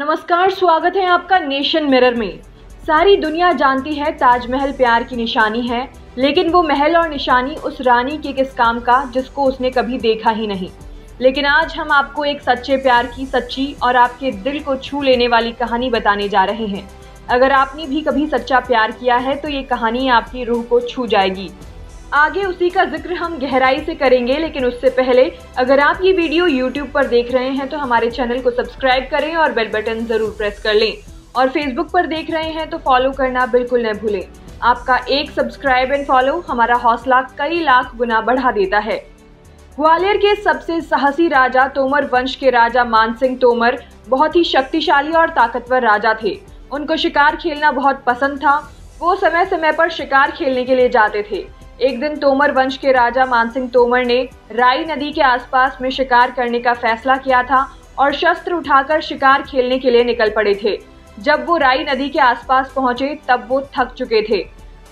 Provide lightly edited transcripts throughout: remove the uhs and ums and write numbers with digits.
नमस्कार, स्वागत है आपका नेशन मिरर में। सारी दुनिया जानती है ताजमहल प्यार की निशानी है, लेकिन वो महल और निशानी उस रानी के किस काम का जिसको उसने कभी देखा ही नहीं। लेकिन आज हम आपको एक सच्चे प्यार की सच्ची और आपके दिल को छू लेने वाली कहानी बताने जा रहे हैं। अगर आपने भी कभी सच्चा प्यार किया है तो ये कहानी आपकी रूह को छू जाएगी। आगे उसी का जिक्र हम गहराई से करेंगे, लेकिन उससे पहले अगर आप ये वीडियो YouTube पर देख रहे हैं तो हमारे चैनल को सब्सक्राइब करें और बेल बटन जरूर प्रेस कर लें। और फेसबुक पर देख रहे हैं तो फॉलो करना बिल्कुल न भूलें। आपका एक सब्सक्राइब एंड फॉलो हमारा हौसला कई लाख गुना बढ़ा देता है। ग्वालियर के सबसे साहसी राजा तोमर वंश के राजा मानसिंह तोमर बहुत ही शक्तिशाली और ताकतवर राजा थे। उनको शिकार खेलना बहुत पसंद था। वो समय समय पर शिकार खेलने के लिए जाते थे। एक दिन तोमर वंश के राजा मानसिंह तोमर ने राई नदी के आसपास में शिकार करने का फैसला किया था और शस्त्र उठाकर शिकार खेलने के लिए निकल पड़े थे। जब वो राई नदी के आसपास पहुंचे तब वो थक चुके थे।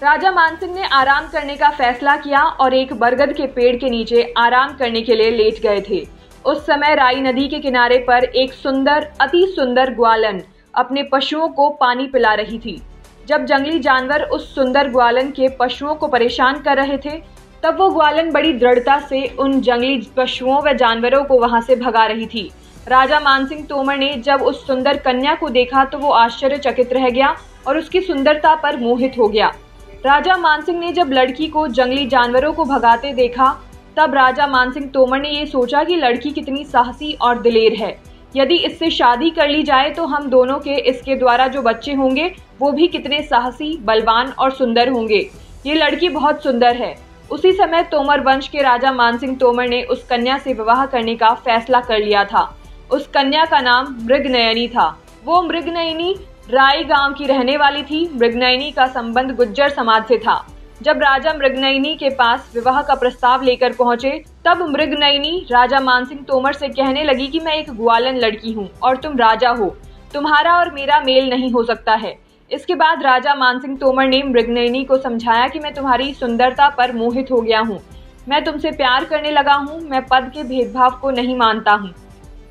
राजा मानसिंह ने आराम करने का फैसला किया और एक बरगद के पेड़ के नीचे आराम करने के लिए लेट गए थे। उस समय राई नदी के किनारे पर एक सुंदर, अति सुंदर ग्वालन अपने पशुओं को पानी पिला रही थी। जब जंगली जानवर उस सुंदर ग्वालन के पशुओं को परेशान कर रहे थे, तब वो ग्वालन बड़ी दृढ़ता से उन जंगली पशुओं व जानवरों को वहां से भगा रही थी। राजा मानसिंह तोमर ने जब उस सुंदर कन्या को देखा तो वो आश्चर्यचकित रह गया और उसकी सुंदरता पर मोहित हो गया। राजा मानसिंह ने जब लड़की को जंगली जानवरों को भगाते देखा, तब राजा मानसिंह तोमर ने ये सोचा कि लड़की कितनी साहसी और दिलेर है। यदि इससे शादी कर ली जाए तो हम दोनों के इसके द्वारा जो बच्चे होंगे वो भी कितने साहसी, बलवान और सुंदर होंगे। ये लड़की बहुत सुंदर है। उसी समय तोमर वंश के राजा मानसिंह तोमर ने उस कन्या से विवाह करने का फैसला कर लिया था। उस कन्या का नाम मृगनयनी था। वो मृगनयनी राई गांव की रहने वाली थी। मृगनयनी का संबंध गुज्जर समाज से था। जब राजा मृगनयनी के पास विवाह का प्रस्ताव लेकर पहुंचे, तब मृगनयनी राजा मानसिंह तोमर से कहने लगी कि मैं एक ग्वालन लड़की हूं और तुम राजा हो। तुम्हारा और मेरा मेल नहीं हो सकता है। इसके बाद राजा मानसिंह तोमर ने मृगनयनी को समझाया कि मैं तुम्हारी सुंदरता पर मोहित हो गया हूँ। मैं तुमसे प्यार करने लगा हूँ। मैं पद के भेदभाव को नहीं मानता हूँ,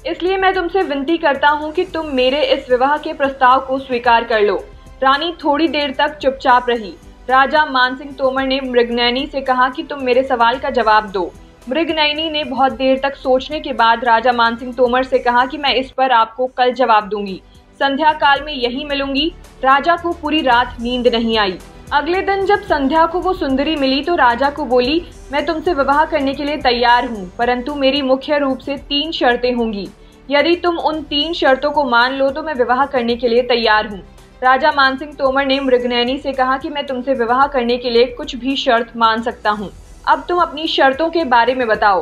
इसलिए मैं तुमसे विनती करता हूँ कि तुम मेरे इस विवाह के प्रस्ताव को स्वीकार कर लो। रानी थोड़ी देर तक चुपचाप रही। राजा मानसिंह तोमर ने मृगनयनी से कहा कि तुम मेरे सवाल का जवाब दो। मृगनयनी ने बहुत देर तक सोचने के बाद राजा मानसिंह तोमर से कहा कि मैं इस पर आपको कल जवाब दूंगी। संध्या काल में यही मिलूंगी। राजा को पूरी रात नींद नहीं आई। अगले दिन जब संध्या को वो सुंदरी मिली तो राजा को बोली, मैं तुमसे विवाह करने के लिए तैयार हूँ, परंतु मेरी मुख्य रूप से 3 शर्तें होंगी। यदि तुम उन 3 शर्तों को मान लो तो मैं विवाह करने के लिए तैयार हूँ। राजा मानसिंह तोमर ने मृगनयनी से कहा कि मैं तुमसे विवाह करने के लिए कुछ भी शर्त मान सकता हूँ। अब तुम अपनी शर्तों के बारे में बताओ।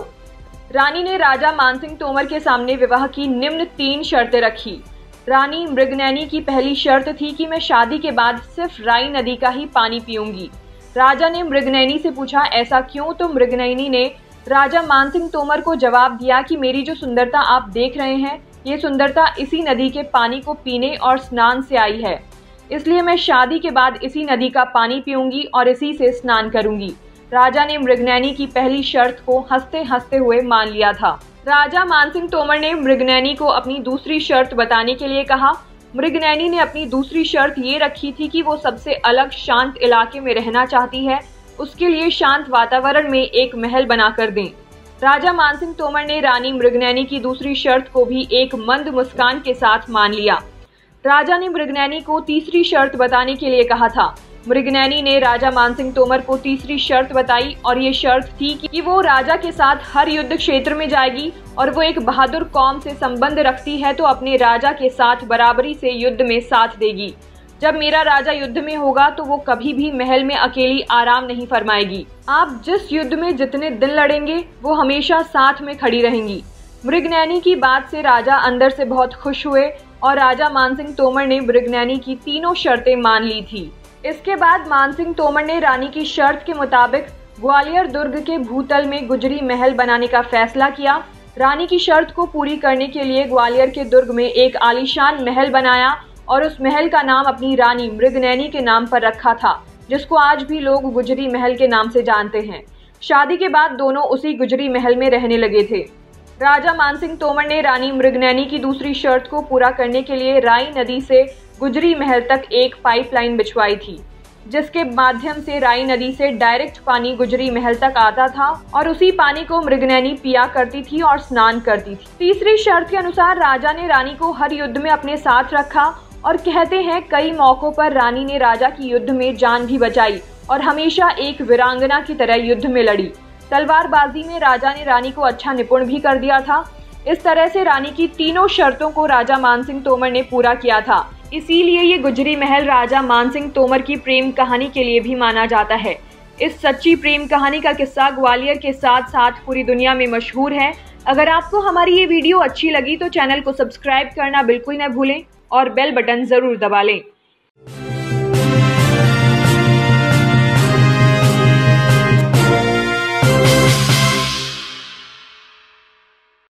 रानी ने राजा मानसिंह तोमर के सामने विवाह की निम्न 3 शर्तें रखी। रानी मृगनयनी की पहली शर्त थी कि मैं शादी के बाद सिर्फ राई नदी का ही पानी पीऊंगी। राजा ने मृगनयनी से पूछा, ऐसा क्यों? तो मृगनयनी ने राजा मानसिंह तोमर को जवाब दिया कि मेरी जो सुंदरता आप देख रहे हैं, ये सुंदरता इसी नदी के पानी को पीने और स्नान से आई है। इसलिए मैं शादी के बाद इसी नदी का पानी पीऊंगी और इसी से स्नान करूंगी। राजा ने मृगनयनी की पहली शर्त को हंसते हंसते हुए मान लिया था। राजा मानसिंह तोमर ने मृगनयनी को अपनी दूसरी शर्त बताने के लिए कहा। मृगनयनी ने अपनी दूसरी शर्त ये रखी थी कि वो सबसे अलग शांत इलाके में रहना चाहती है। उसके लिए शांत वातावरण में एक महल बनाकर दें। राजा मानसिंह तोमर ने रानी मृगनयनी की दूसरी शर्त को भी एक मंद मुस्कान के साथ मान लिया। राजा ने मृगनयनी को तीसरी शर्त बताने के लिए कहा था। मृगनयनी ने राजा मानसिंह तोमर को तीसरी शर्त बताई और ये शर्त थी कि वो राजा के साथ हर युद्ध क्षेत्र में जाएगी और वो एक बहादुर कौम से संबंध रखती है तो अपने राजा के साथ बराबरी से युद्ध में साथ देगी। जब मेरा राजा युद्ध में होगा तो वो कभी भी महल में अकेली आराम नहीं फरमाएगी। आप जिस युद्ध में जितने दिन लड़ेंगे वो हमेशा साथ में खड़ी रहेंगी। मृगनयनी की बात से राजा अंदर से बहुत खुश हुए और राजा मानसिंह तोमर ने मृगनयनी की तीनों शर्तें मान ली थी। इसके बाद मानसिंह तोमर ने रानी की शर्त के मुताबिक ग्वालियर दुर्ग के भूतल में गुजरी महल बनाने का फैसला किया। रानी की शर्त को पूरी करने के लिए ग्वालियर के दुर्ग में एक आलीशान महल बनाया और उस महल का नाम अपनी रानी मृगनयनी के नाम पर रखा था, जिसको आज भी लोग गुजरी महल के नाम से जानते हैं। शादी के बाद दोनों उसी गुजरी महल में रहने लगे थे। राजा मानसिंह तोमर ने रानी मृगनयनी की दूसरी शर्त को पूरा करने के लिए राई नदी से गुजरी महल तक एक पाइपलाइन बिछवाई थी, जिसके माध्यम से राई नदी से डायरेक्ट पानी गुजरी महल तक आता था और उसी पानी को मृगनयनी पिया करती थी और स्नान करती थी। तीसरी शर्त के अनुसार राजा ने रानी को हर युद्ध में अपने साथ रखा और कहते हैं कई मौकों पर रानी ने राजा की युद्ध में जान भी बचाई और हमेशा एक वीरांगना की तरह युद्ध में लड़ी। तलवारबाजी में राजा ने रानी को अच्छा निपुण भी कर दिया था। इस तरह से रानी की तीनों शर्तों को राजा मानसिंह तोमर ने पूरा किया था। इसीलिए ये गुजरी महल राजा मानसिंह तोमर की प्रेम कहानी के लिए भी माना जाता है। इस सच्ची प्रेम कहानी का किस्सा ग्वालियर के साथ साथ पूरी दुनिया में मशहूर है। अगर आपको हमारी ये वीडियो अच्छी लगी तो चैनल को सब्सक्राइब करना बिल्कुल न भूलें और बेल बटन जरूर दबा लें।